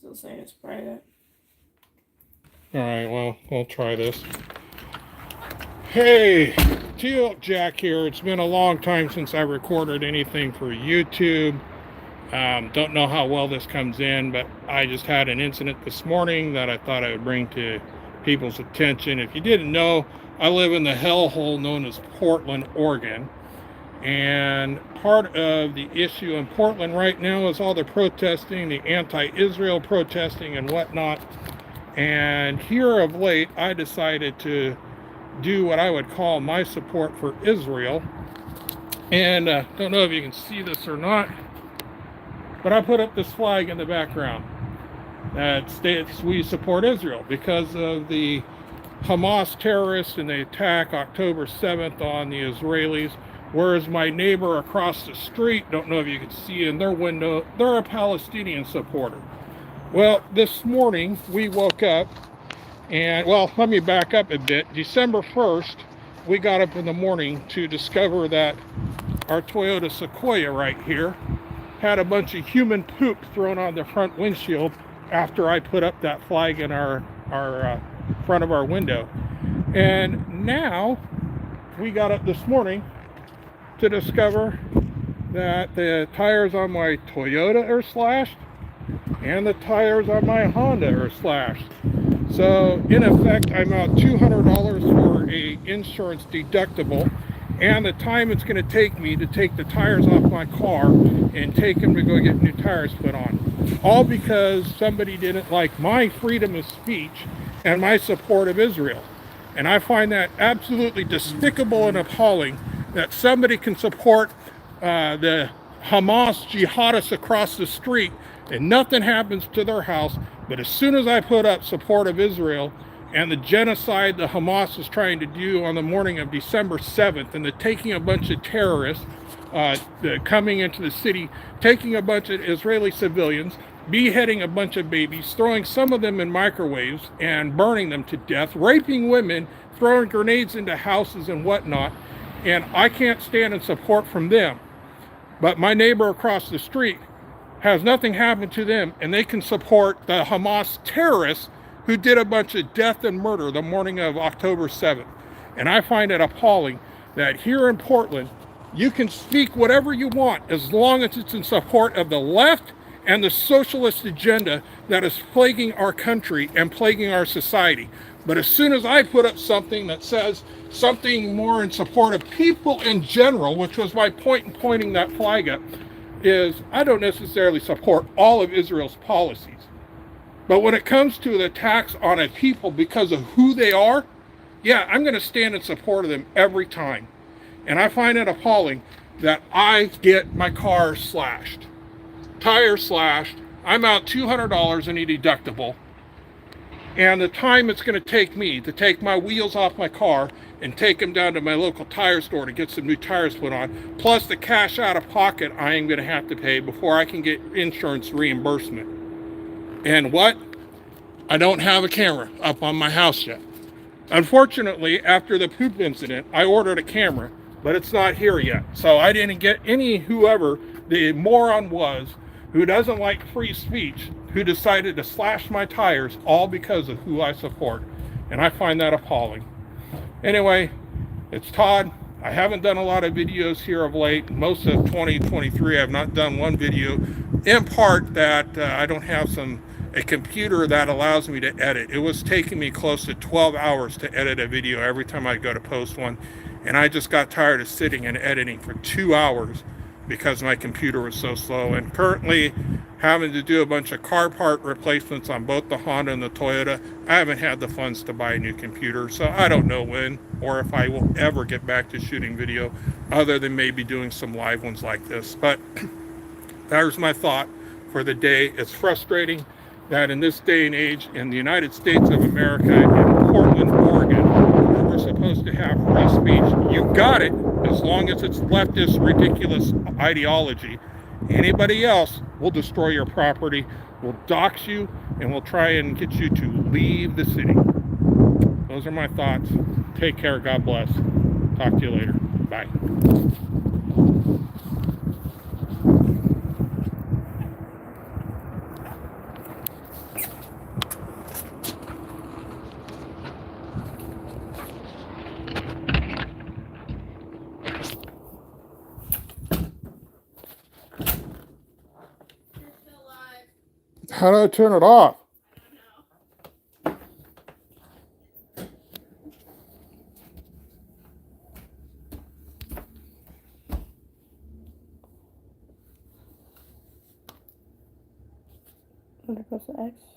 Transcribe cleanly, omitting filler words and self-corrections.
Still saying it's private. Alright, well, we'll try this. Hey, Teal Jack here. It's been a long time since I recorded anything for YouTube. Don't know how well this comes in, but I just had an incident this morning that I thought I would bring to people's attention. If you didn't know, I live in the hellhole known as Portland, Oregon. And part of the issue in Portland right now is all the protesting, the anti-Israel protesting and whatnot. And here of late, I decided to do what I would call my support for Israel. And don't know if you can see this or not, but I put up this flag in the background that states we support Israel because of the Hamas terrorists and the attack October 7th on the Israelis. Whereas my neighbor across the street, don't know if you can see in their window, they're a Palestinian supporter. Well, this morning we woke up and, well, let me back up a bit. December 1st, we got up in the morning to discover that our Toyota Sequoia right here had a bunch of human poop thrown on the front windshield after I put up that flag in our front of our window. And now we got up this morning to discover that the tires on my Toyota are slashed and the tires on my Honda are slashed. So in effect, I'm out $200 for a insurance deductible and the time it's going to take me to take the tires off my car and take them to go get new tires put on. All because somebody didn't like my freedom of speech and my support of Israel. And I find that absolutely despicable and appalling that somebody can support the Hamas jihadists across the street and nothing happens to their house, but as soon as I put up support of Israel and the genocide the Hamas is trying to do on the morning of December 7th and the taking a bunch of terrorists coming into the city, taking a bunch of Israeli civilians, beheading a bunch of babies, throwing some of them in microwaves and burning them to death, raping women, throwing grenades into houses and whatnot, and I can't stand in support from them. But my neighbor across the street has nothing happen to them, and they can support the Hamas terrorists who did a bunch of death and murder the morning of October 7th. And I find it appalling that here in Portland, you can speak whatever you want as long as it's in support of the left and the socialist agenda that is plaguing our country and plaguing our society. But as soon as I put up something that says something more in support of people in general, which was my point in pointing that flag up, is I don't necessarily support all of Israel's policies. But when it comes to the attacks on a people because of who they are, yeah, I'm going to stand in support of them every time. And I find it appalling that I get my car slashed, tires slashed, I'm out $200 in a deductible, and the time it's going to take me to take my wheels off my car and take them down to my local tire store to get some new tires put on, plus the cash out of pocket I am going to have to pay before I can get insurance reimbursement. And what? I don't have a camera up on my house yet. Unfortunately, after the poop incident, I ordered a camera, but it's not here yet. So I didn't get whoever the moron was who doesn't like free speech, who decided to slash my tires all because of who I support. And I find that appalling. Anyway, it's Todd. I haven't done a lot of videos here of late. Most of 2023, I've not done one video, in part that I don't have a computer that allows me to edit. It was taking me close to 12 hours to edit a video every time I go to post one. And I just got tired of sitting and editing for 2 hours because my computer was so slow. And currently having to do a bunch of car part replacements on both the Honda and the Toyota. I haven't had the funds to buy a new computer, so I don't know when or if I will ever get back to shooting video other than maybe doing some live ones like this. But there's my thought for the day. It's frustrating that in this day and age in the United States of America, in Portland, Oregon, where we're supposed to have free speech, you got it as long as it's leftist, ridiculous ideology. Anybody else will destroy your property, will dox you, and will try and get you to leave the city. Those are my thoughts. Take care. God bless. Talk to you later. Bye. How do I turn it off? Press the X.